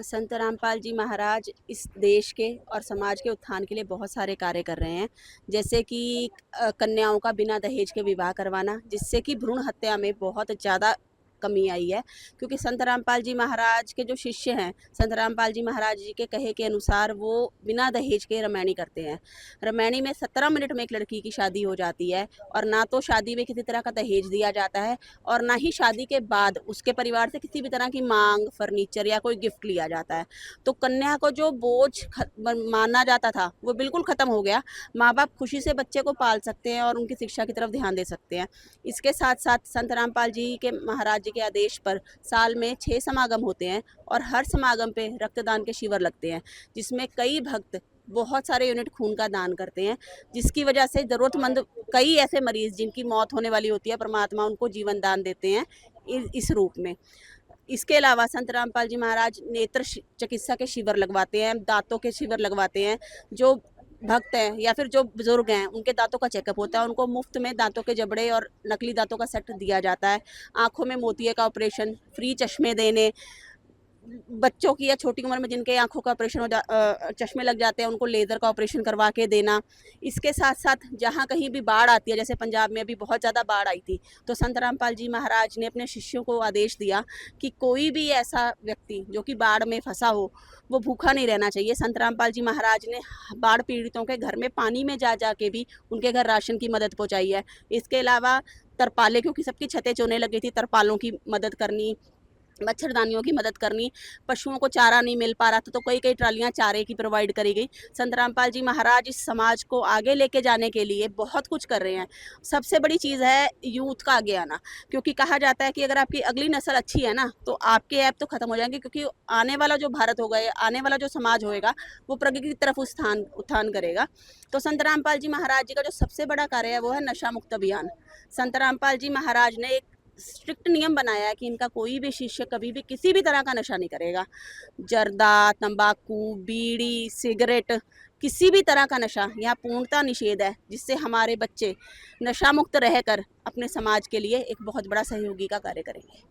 संत रामपाल जी महाराज इस देश के और समाज के उत्थान के लिए बहुत सारे कार्य कर रहे हैं, जैसे कि कन्याओं का बिना दहेज के विवाह करवाना, जिससे कि भ्रूण हत्या में बहुत ज़्यादा कमी आई है। क्योंकि संत रामपाल जी महाराज के जो शिष्य हैं, संत रामपाल जी महाराज जी के कहे के अनुसार वो बिना दहेज के रमैनी करते हैं। रमैनी में 17 मिनट में एक लड़की की शादी हो जाती है और ना तो शादी में किसी तरह का दहेज दिया जाता है और ना ही शादी के बाद उसके परिवार से किसी भी तरह की मांग, फर्नीचर या कोई गिफ्ट लिया जाता है। तो कन्या को जो बोझ माना जाता था वो बिल्कुल ख़त्म हो गया। माँ बाप खुशी से बच्चे को पाल सकते हैं और उनकी शिक्षा की तरफ ध्यान दे सकते हैं। इसके साथ साथ संत रामपाल जी के महाराज जी के आदेश पर साल में 6 समागम होते हैं और हर समागम पे रक्तदान के शिविर लगते हैं, जिसमें कई भक्त बहुत सारे यूनिट खून का दान करते हैं, जिसकी वजह से ज़रूरतमंद कई ऐसे मरीज़ जिनकी मौत होने वाली होती है, परमात्मा उनको जीवन दान देते हैं इस रूप में। इसके अलावा संत रामपाल जी महाराज नेत्र चिकित्सा के शिविर लगवाते हैं, दांतों के शिविर लगवाते हैं। जो भक्त हैं या फिर जो बुजुर्ग हैं उनके दांतों का चेकअप होता है, उनको मुफ्त में दांतों के जबड़े और नकली दांतों का सेट दिया जाता है। आँखों में मोतिये का ऑपरेशन, फ्री चश्मे देने, बच्चों की या छोटी उम्र में जिनके आँखों का ऑपरेशन चश्मे लग जाते हैं उनको लेज़र का ऑपरेशन करवा के देना। इसके साथ साथ जहाँ कहीं भी बाढ़ आती है, जैसे पंजाब में अभी बहुत ज़्यादा बाढ़ आई थी, तो संत रामपाल जी महाराज ने अपने शिष्यों को आदेश दिया कि कोई भी ऐसा व्यक्ति जो कि बाढ़ में फंसा हो वो भूखा नहीं रहना चाहिए। संत रामपाल जी महाराज ने बाढ़ पीड़ितों के घर में पानी में जा के भी उनके घर राशन की मदद पहुँचाई है। इसके अलावा तरपालें, क्योंकि सबकी छतें चोने लगी थी, तरपालों की मदद करनी, मच्छरदानियों की मदद करनी, पशुओं को चारा नहीं मिल पा रहा था तो कई ट्रालियां चारे की प्रोवाइड करी गई। संत रामपाल जी महाराज इस समाज को आगे लेके जाने के लिए बहुत कुछ कर रहे हैं। सबसे बड़ी चीज़ है यूथ का आगे आना, क्योंकि कहा जाता है कि अगर आपकी अगली नस्ल अच्छी है ना तो आपके ऐप तो ख़त्म हो जाएंगे, क्योंकि आने वाला जो भारत होगा, आने वाला जो समाज होएगा वो प्रगति की तरफ उत्थान करेगा। तो संत रामपाल जी महाराज जी का जो सबसे बड़ा कार्य है वो है नशा मुक्त अभियान। संत रामपाल जी महाराज ने एक स्ट्रिक्ट नियम बनाया है कि इनका कोई भी शिष्य कभी भी किसी भी तरह का नशा नहीं करेगा। जर्दा, तंबाकू, बीड़ी, सिगरेट, किसी भी तरह का नशा यहाँ पूर्णतः निषेध है, जिससे हमारे बच्चे नशा मुक्त रहकर अपने समाज के लिए एक बहुत बड़ा सहयोगी का कार्य करेंगे।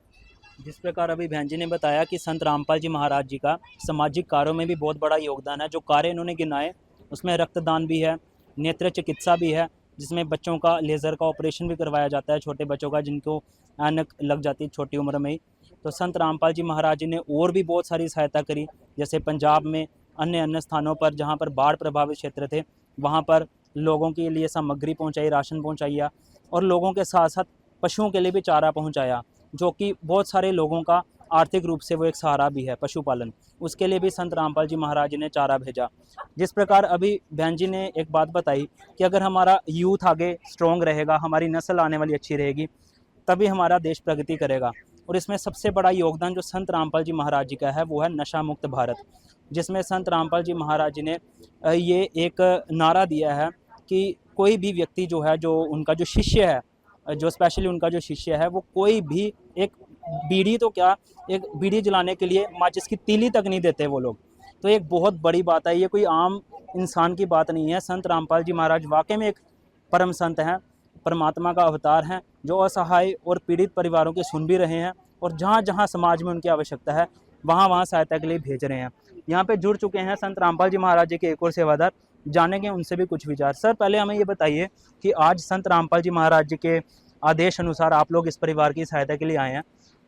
जिस प्रकार अभी बहन जी ने बताया कि संत रामपाल जी महाराज जी का सामाजिक कार्यों में भी बहुत बड़ा योगदान है। जो कार्य इन्होंने गिनाए उसमें रक्तदान भी है, नेत्र चिकित्सा भी है, जिसमें बच्चों का लेज़र का ऑपरेशन भी करवाया जाता है, छोटे बच्चों का जिनको ऐनक लग जाती है छोटी उम्र में ही। तो संत रामपाल जी महाराज जी ने और भी बहुत सारी सहायता करी, जैसे पंजाब में अन्य स्थानों पर जहाँ पर बाढ़ प्रभावित क्षेत्र थे वहाँ पर लोगों के लिए सामग्री पहुँचाई, राशन पहुँचाया, और लोगों के साथ साथ पशुओं के लिए भी चारा पहुँचाया, जो कि बहुत सारे लोगों का आर्थिक रूप से वो एक सहारा भी है पशुपालन। उसके लिए भी संत रामपाल जी महाराज ने चारा भेजा। जिस प्रकार अभी बहन जी ने एक बात बताई कि अगर हमारा यूथ आगे स्ट्रॉन्ग रहेगा, हमारी नस्ल आने वाली अच्छी रहेगी, तभी हमारा देश प्रगति करेगा। और इसमें सबसे बड़ा योगदान जो संत रामपाल जी महाराज जी का है वो है नशा मुक्त भारत, जिसमें संत रामपाल जी महाराज जी ने ये एक नारा दिया है कि कोई भी व्यक्ति जो है, जो उनका जो शिष्य है, जो स्पेशली उनका जो शिष्य है, वो कोई भी एक बीड़ी तो क्या, एक बीड़ी जलाने के लिए माचिस की तीली तक नहीं देते वो लोग। तो एक बहुत बड़ी बात है, ये कोई आम इंसान की बात नहीं है। संत रामपाल जी महाराज वाकई में एक परम संत हैं, परमात्मा का अवतार हैं, जो असहाय और पीड़ित परिवारों की सुन भी रहे हैं, और जहाँ जहाँ समाज में उनकी आवश्यकता है वहाँ वहाँ सहायता के लिए भेज रहे हैं। यहाँ पे जुड़ चुके हैं संत रामपाल जी महाराज जी के एक और सेवादार, जानेंगे उनसे भी कुछ विचार। सर, पहले हमें ये बताइए कि आज संत रामपाल जी महाराज जी के आदेश अनुसार आप लोग इस परिवार की सहायता के लिए आए हैं।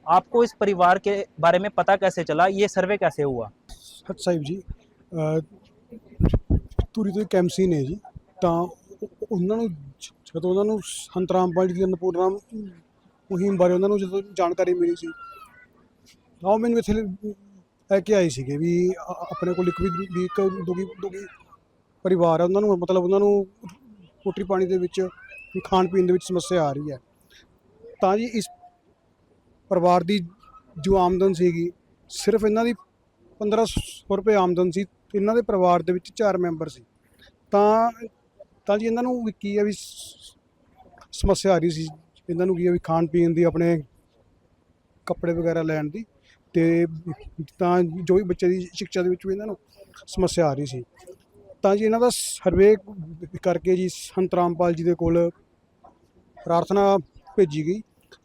आपको इस परिवार के बारे में पता कैसे चला, ये सर्वे कैसे हुआ? ਸਤ ਸਾਹਿਬ ਜੀ, ਧੂਰੀ ਤੋਂ ਕੈਂਪਸੀ ਨੇ ਜੀ, ਤਾਂ ਉਹਨਾਂ ਨੂੰ ਜਦੋਂ ਉਹਨਾਂ ਨੂੰ ਸੰਤ ਰਾਮਪਾਲ ਜੀ ਦੀ ਅੰਨਪੂਰਨਾ ਮੁਹਿੰਮ ਬਾਰੇ ਉਹਨਾਂ ਨੂੰ ਜਦੋਂ ਜਾਣਕਾਰੀ ਮਿਲੀ ਸੀ ਤਾਂ ਉਹ ਮੈਨੂੰ ਇੱਥੇ ਲੈ ਕੇ ਆਏ ਸੀਗੇ ਵੀ ਆਪਣੇ ਕੋਲ ਇੱਕ ਵੀ ਇੱਕ ਦੋਗੀ ਪਰਿਵਾਰ ਹੈ, ਉਹਨਾਂ ਨੂੰ ਮਤਲਬ ਉਹਨਾਂ ਨੂੰ ਰੋਟੀ ਪਾਣੀ ਦੇ ਵਿੱਚ ਖਾਣ ਪੀਣ ਦੇ ਵਿੱਚ ਸਮੱਸਿਆ ਆ ਰਹੀ ਹੈ। ਤਾਂ ਜੀ ਇਸ ਪਰਿਵਾਰ ਦੀ ਜੋ ਆਮਦਨ ਸੀਗੀ ਸਿਰਫ ਇਹਨਾਂ ਦੀ 1500 ਰੁਪਏ ਆਮਦਨ ਸੀ। ਇਹਨਾਂ ਦੇ ਪਰਿਵਾਰ ਦੇ ਵਿੱਚ 4 ਮੈਂਬਰ ਸੀ। ਤਾਂ ਜੀ ਇਹਨਾਂ ਨੂੰ ਕੀ ਹੈ ਵੀ ਸਮੱਸਿਆ ਆ ਰਹੀ ਸੀ, ਇਹਨਾਂ ਨੂੰ ਕੀ ਹੈ ਵੀ ਖਾਣ ਪੀਣ ਦੀ, ਆਪਣੇ ਕੱਪੜੇ ਵਗੈਰਾ ਲੈਣ ਦੀ, ਅਤੇ ਤਾਂ ਜੋ ਵੀ ਬੱਚੇ ਦੀ ਸਿੱਖਿਆ ਦੇ ਵਿੱਚ ਵੀ ਇਹਨਾਂ ਨੂੰ ਸਮੱਸਿਆ ਆ ਰਹੀ ਸੀ। ਤਾਂ ਜੀ ਇਹਨਾਂ ਦਾ ਸਰਵੇ ਕਰਕੇ ਜੀ ਸੰਤ ਰਾਮਪਾਲ ਜੀ ਦੇ ਕੋਲ ਪ੍ਰਾਰਥਨਾ ਭੇਜੀ ਗਈ।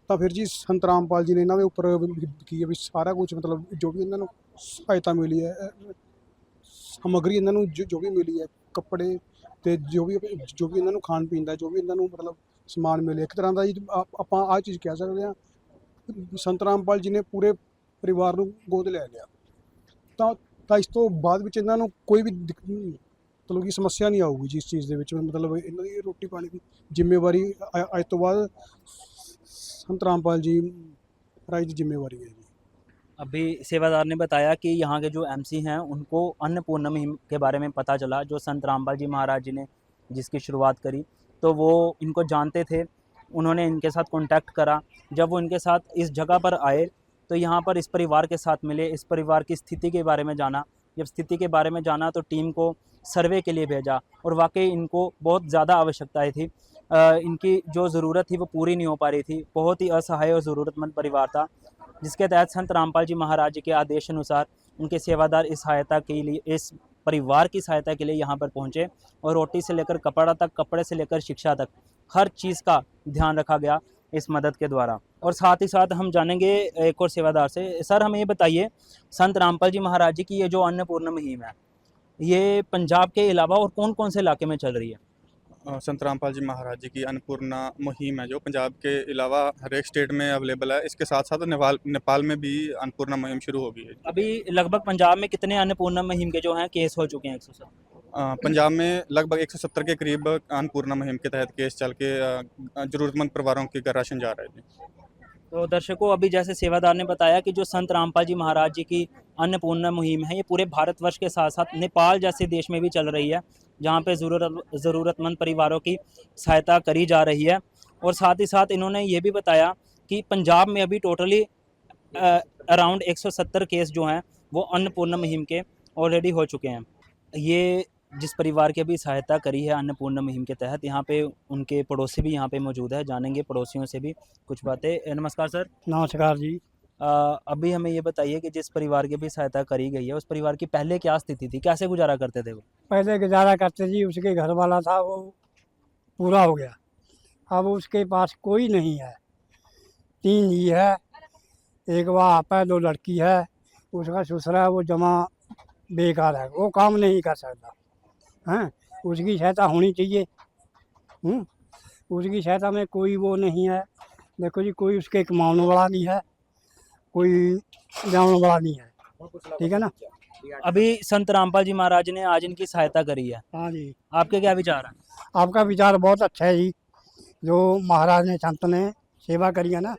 ਤਾਂ ਫਿਰ ਜੀ ਸੰਤ ਰਾਮਪਾਲ ਜੀ ਨੇ ਇਹਨਾਂ ਦੇ ਉੱਪਰ ਕੀ ਹੈ ਵੀ ਸਾਰਾ ਕੁਛ, ਮਤਲਬ ਜੋ ਵੀ ਇਹਨਾਂ ਨੂੰ ਸਹਾਇਤਾ ਮਿਲੀ ਹੈ, ਸਮੱਗਰੀ ਇਹਨਾਂ ਨੂੰ ਜੋ ਵੀ ਮਿਲੀ ਹੈ, ਕੱਪੜੇ ਅਤੇ ਜੋ ਵੀ ਇਹਨਾਂ ਨੂੰ ਖਾਣ ਪੀਣ ਦਾ, ਜੋ ਵੀ ਇਹਨਾਂ ਨੂੰ ਮਤਲਬ ਸਮਾਨ ਮਿਲਿਆ, ਇੱਕ ਤਰ੍ਹਾਂ ਦਾ ਜੀ ਆਪਾਂ ਆਹ ਚੀਜ਼ ਕਹਿ ਸਕਦੇ ਹਾਂ, ਸੰਤ ਰਾਮਪਾਲ ਜੀ ਨੇ ਪੂਰੇ ਪਰਿਵਾਰ ਨੂੰ ਗੋਦ ਲੈ ਲਿਆ। ਤਾਂ ਇਸ ਤੋਂ ਬਾਅਦ ਵਿੱਚ ਇਹਨਾਂ ਨੂੰ ਕੋਈ ਵੀ ਮਤਲਬ ਕਿ ਸਮੱਸਿਆ ਨਹੀਂ ਆਊਗੀ ਜੀ ਇਸ ਚੀਜ਼ ਦੇ ਵਿੱਚ। ਮਤਲਬ ਇਹਨਾਂ ਦੀ ਰੋਟੀ ਪਾਣੀ ਦੀ ਜ਼ਿੰਮੇਵਾਰੀ ਅੱਜ ਤੋਂ ਬਾਅਦ संत रामपाल जी महाराज की जिम्मेवारी है जी। अभी सेवादार ने बताया कि यहाँ के जो एमसी हैं उनको अन्नपूर्णा मुहिम के बारे में पता चला, जो संत रामपाल जी महाराज जी ने जिसकी शुरुआत करी, तो वो इनको जानते थे उन्होंने इनके साथ कांटेक्ट करा। जब वो इनके साथ इस जगह पर आए तो यहाँ पर इस परिवार के साथ मिले, इस परिवार की स्थिति के बारे में जाना। जब स्थिति के बारे में जाना तो टीम को सर्वे के लिए भेजा और वाकई इनको बहुत ज़्यादा आवश्यकताएं थी। इनकी जो ज़रूरत थी वो पूरी नहीं हो पा रही थी। बहुत ही असहाय और ज़रूरतमंद परिवार था, जिसके तहत संत रामपाल जी महाराज जी के आदेश अनुसार उनके सेवादार इस सहायता के लिए, इस परिवार की सहायता के लिए यहाँ पर पहुँचे और रोटी से लेकर कपड़ा तक, कपड़े से लेकर शिक्षा तक हर चीज़ का ध्यान रखा गया इस मदद के द्वारा। और साथ ही साथ हम जानेंगे एक और सेवादार से। सर, हमें ये बताइए, संत रामपाल जी महाराज जी की ये जो अन्नपूर्णा मुहिम है, ये पंजाब के अलावा और कौन कौन से इलाके में चल रही है? संत रामपाल जी महाराज जी की अन्नपूर्णा मुहिम है जो पंजाब के अलावा हर एक स्टेट में अवेलेबल है। इसके साथ साथ नेपाल में भी अन्नपूर्णा मुहिम शुरू हो गई है। अभी लगभग पंजाब में कितने अन्नपूर्णा मुहिम के जो हैं केस हो चुके हैं? 170। पंजाब में लगभग 170 के करीब अन्नपूर्णा मुहिम के तहत केस चल के जरूरतमंद परिवारों के घर राशन जा रहे थे। तो दर्शकों, अभी जैसे सेवादार ने बताया कि जो संत रामपाल जी महाराज जी की अन्नपूर्णा मुहिम है, ये पूरे भारतवर्ष के साथ साथ नेपाल जैसे देश में भी चल रही है, जहाँ पे ज़रूरतमंद परिवारों की सहायता करी जा रही है। और साथ ही साथ इन्होंने ये भी बताया कि पंजाब में अभी टोटली अराउंड 170 केस जो हैं वो अन्नपूर्णा मुहिम के ऑलरेडी हो चुके हैं। ये जिस परिवार की अभी सहायता करी है अन्नपूर्णा मुहिम के तहत, यहाँ पे उनके पड़ोसी भी यहाँ पे मौजूद है, जानेंगे पड़ोसियों से भी कुछ बातें। नमस्कार सर। नमस्कार जी। अभी हमें ये बताइए कि जिस परिवार की भी सहायता करी गई है, उस परिवार की पहले क्या स्थिति थी, कैसे गुजारा करते थे वो? पहले गुजारा करते जी, उसके घर वाला था वो पूरा हो गया, अब उसके पास कोई नहीं है। 3 ही है, एक वह आप है, 2 लड़की है, उसका ससुरा है वो जमा बेकार है, वो काम नहीं कर सकता। हैं, उसकी सहायता होनी चाहिए। उसकी सहायता में कोई वो नहीं है। देखो जी, कोई उसके कमाने वाला नहीं है, कोई जाने वाला नहीं है, ठीक है ना। अभी संत रामपाल जी महाराज ने आज इनकी सहायता करी है। हाँ जी। आपके क्या विचार हैं? आपका विचार बहुत अच्छा है जी, जो महाराज ने संत ने सेवा करी है ना,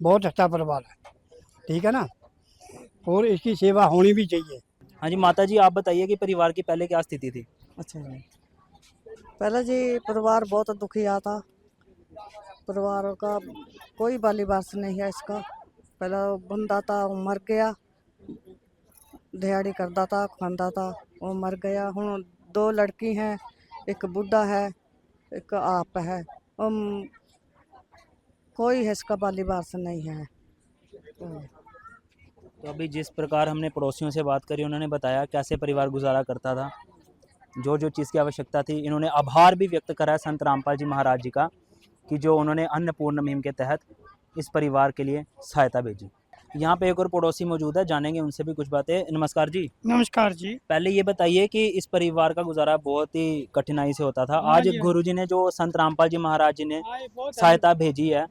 बहुत अच्छा परिवार है, ठीक है ना, और इसकी सेवा होनी भी चाहिए। हाँ जी, माता जी आप बताइए कि परिवार की पहले क्या स्थिति थी? अच्छा जी, पहले जी परिवार बहुत दुखिया था, परिवार का कोई बाली वारस नहीं है इसका। पहला बंदा था वो मर गया, दिहाड़ी करता था, खांदा था, वो मर गया। हुण 2 लड़की हैं, एक बुढ़ा है, एक आप है, कोई है इसका बाली वारस नहीं है। तो अभी जिस प्रकार हमने पड़ोसियों से बात करी, उन्होंने बताया कैसे परिवार गुजारा करता था, जो जो चीज़ की आवश्यकता थी। इन्होंने आभार भी व्यक्त करा है संत रामपाल जी महाराज जी का कि जो उन्होंने अन्नपूर्णा मुहिम के तहत इस परिवार के लिए सहायता भेजी। यहाँ पे एक और पड़ोसी मौजूद है, जानेंगे उनसे भी कुछ बातें। नमस्कार जी। नमस्कार जी। पहले ये बताइए कि इस परिवार का गुजारा बहुत ही कठिनाई से होता था, आज गुरुजी ने जो संत रामपाल जी महाराज जी ने सहायता भेजी है,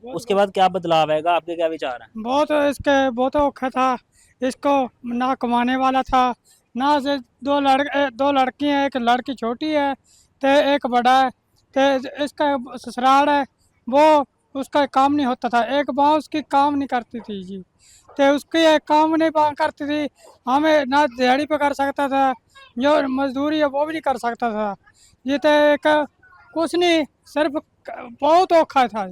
उसके बाद क्या बदलाव आएगा, आपके क्या विचार हैं? बहुत इसके बहुत औखा था, इसको ना कमाने वाला था, ना से 2 लड़की हैं, एक लड़की छोटी है तो एक बड़ा है, तो इसका ससुराल है वो उसका काम नहीं होता था, एक माँ उसकी काम नहीं करती थी जी, तो उसकी एक काम नहीं करती थी, हमें ना दिहाड़ी पे कर सकता था, जो मजदूरी है वो भी नहीं कर सकता था। ये तो एक कुछ नहीं, सिर्फ बहुत औखा था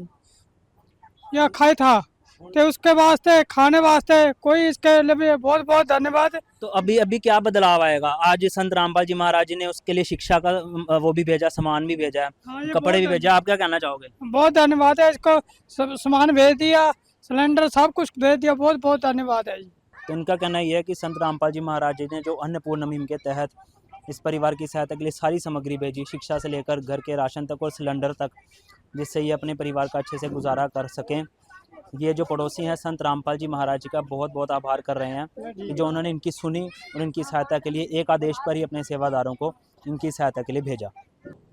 या खाई था, तो उसके वास्ते खाने वास्ते कोई इसके लिए बहुत बहुत धन्यवाद। तो अभी क्या बदलाव आएगा? आज संत रामपाल जी महाराज जी ने उसके लिए शिक्षा का वो भी भेजा, सामान भी भेजा, कपड़े भी भेजा, आप क्या कहना चाहोगे? बहुत धन्यवाद है, इसको सामान भेज दिया, सिलेंडर सब कुछ भेज दिया, बहुत बहुत धन्यवाद है जी। तो उनका कहना यह है कि संत रामपाल जी महाराज जी ने जो अन्नपूर्णा मुहिम के तहत इस परिवार की सहायता के लिए सारी सामग्री भेजी, शिक्षा से लेकर घर के राशन तक और सिलेंडर तक, जिससे ये अपने परिवार का अच्छे से गुजारा कर सकें। ये जो पड़ोसी हैं संत रामपाल जी महाराज जी का बहुत बहुत आभार कर रहे हैं कि जो उन्होंने इनकी सुनी और इनकी सहायता के लिए एक आदेश पर ही अपने सेवादारों को इनकी सहायता के लिए भेजा।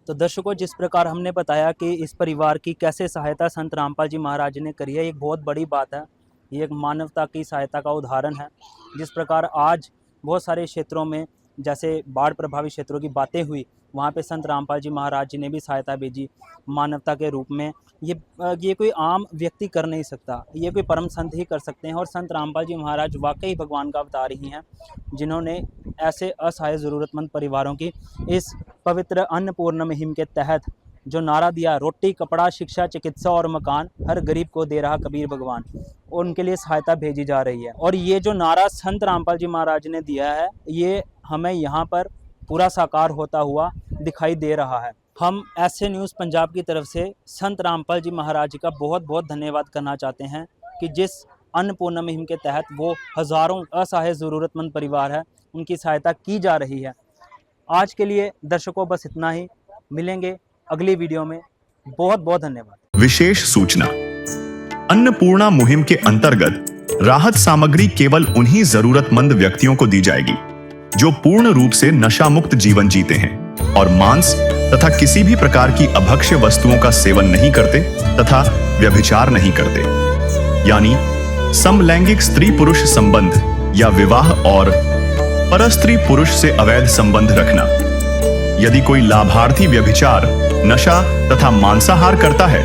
तो दर्शकों, जिस प्रकार हमने बताया कि इस परिवार की कैसे सहायता संत रामपाल जी महाराज जी ने करी है, एक बहुत बड़ी बात है, ये एक मानवता की सहायता का उदाहरण है। जिस प्रकार आज बहुत सारे क्षेत्रों में जैसे बाढ़ प्रभावित क्षेत्रों की बातें हुई, वहाँ पे संत रामपाल जी महाराज जी ने भी सहायता भेजी मानवता के रूप में। ये कोई आम व्यक्ति कर नहीं सकता, ये कोई परम संत ही कर सकते हैं। और संत रामपाल जी महाराज वाकई भगवान का अवतार ही हैं, जिन्होंने ऐसे असहाय ज़रूरतमंद परिवारों की इस पवित्र अन्नपूर्णा मुहिम के तहत जो नारा दिया, रोटी कपड़ा शिक्षा चिकित्सा और मकान हर गरीब को दे रहा कबीर भगवान, उनके लिए सहायता भेजी जा रही है। और ये जो नारा संत रामपाल जी महाराज ने दिया है, ये हमें यहाँ पर पूरा साकार होता हुआ दिखाई दे रहा है। हम ऐसे न्यूज़ पंजाब की तरफ से संत रामपाल जी महाराज का बहुत बहुत धन्यवाद करना चाहते हैं कि जिस अन्नपूर्णा मुहिम के तहत वो हज़ारों असहाय ज़रूरतमंद परिवार है, उनकी सहायता की जा रही है। आज के लिए दर्शकों बस इतना ही, मिलेंगे अगली वीडियो में। बहुत बहुत धन्यवाद। विशेष सूचना, अन्नपूर्णा मुहिम के अंतर्गत राहत सामग्री केवल उन्हीं जरूरतमंद व्यक्तियों को दी जाएगी जो पूर्ण रूप से नशा मुक्त जीवन जीते हैं और मांस तथा किसी भी प्रकार की अभक्ष्य वस्तुओं का सेवन नहीं करते तथा व्यभिचार नहीं करते, यानी समलैंगिक स्त्री पुरुष संबंध या विवाह और परस्त्री पुरुष से अवैध संबंध रखना। यदि कोई लाभार्थी व्यभिचार, नशा तथा मांसाहार करता है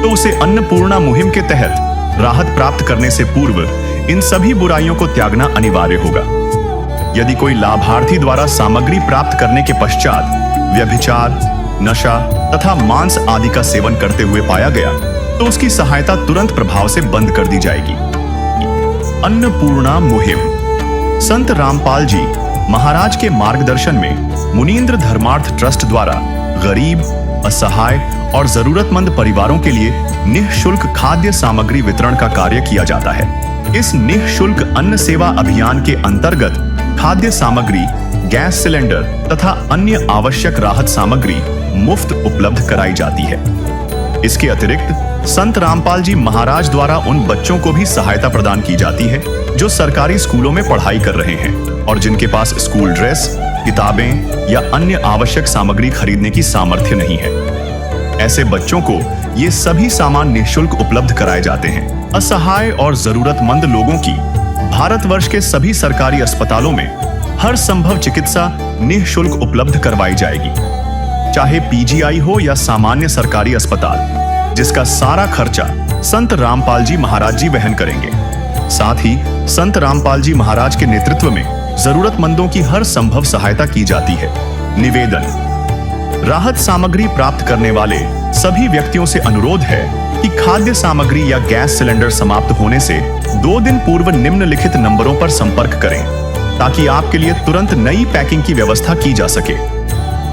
तो उसे अन्नपूर्णा मुहिम के तहत राहत प्राप्त करने से पूर्व इन सभी बुराइयों को त्यागना अनिवार्य होगा। यदि कोई लाभार्थी द्वारा सामग्री प्राप्त करने के पश्चात व्यभिचार, नशा तथा मांस आदि का सेवन करते हुए पाया गया तो उसकी सहायता तुरंत प्रभाव से बंद कर दी जाएगी। अन्नपूर्णा मुहिम संत रामपाल जी महाराज के मार्गदर्शन में मुनींद्र धर्मार्थ ट्रस्ट द्वारा गरीब, असहाय और जरूरतमंद परिवारों के लिए निःशुल्क खाद्य सामग्री वितरण का कार्य किया जाता है। इस निःशुल्क अन्न सेवा अभियान के अंतर्गत खाद्य सामग्री, गैस सिलेंडर तथा अन्य आवश्यक राहत सामग्री मुफ्त उपलब्ध कराई जाती है। इसके अतिरिक्त संत रामपाल जी महाराज द्वारा उन बच्चों को भी सहायता प्रदान की जाती है जो सरकारी स्कूलों में पढ़ाई कर रहे हैं और जिनके पास स्कूल ड्रेस, किताबें या अन्य आवश्यक सामग्री खरीदने की सामर्थ्य नहीं है। ऐसे बच्चों को ये सभी सामान निःशुल्क उपलब्ध कराए जाते हैं। असहाय और जरूरतमंद लोगों की भारतवर्ष के सभी सरकारी अस्पतालों में हर संभव चिकित्सा निःशुल्क उपलब्ध करवाई जाएगी, चाहे पीजीआई हो या सामान्य सरकारी अस्पताल, जिसका सारा खर्चा संत रामपाल जी महाराज जी वहन करेंगे। साथ ही संत रामपाल जी महाराज के नेतृत्व में जरूरतमंदों की हर संभव सहायता की जाती है। निवेदन, राहत सामग्री प्राप्त करने वाले सभी व्यक्तियों से अनुरोध है कि खाद्य सामग्री या गैस सिलेंडर समाप्त होने से 2 दिन पूर्व निम्नलिखित नंबरों पर संपर्क करें ताकि आपके लिए तुरंत नई पैकिंग की व्यवस्था की जा सके।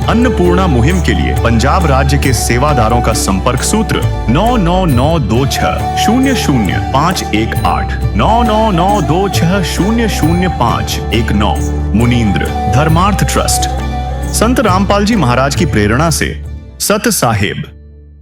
अन्नपूर्णा मुहिम के लिए पंजाब राज्य के सेवादारों का संपर्क सूत्र 9992600518 9992600519। मुनींद्र धर्मार्थ ट्रस्ट, संत रामपाल जी महाराज की प्रेरणा से सत साहेब।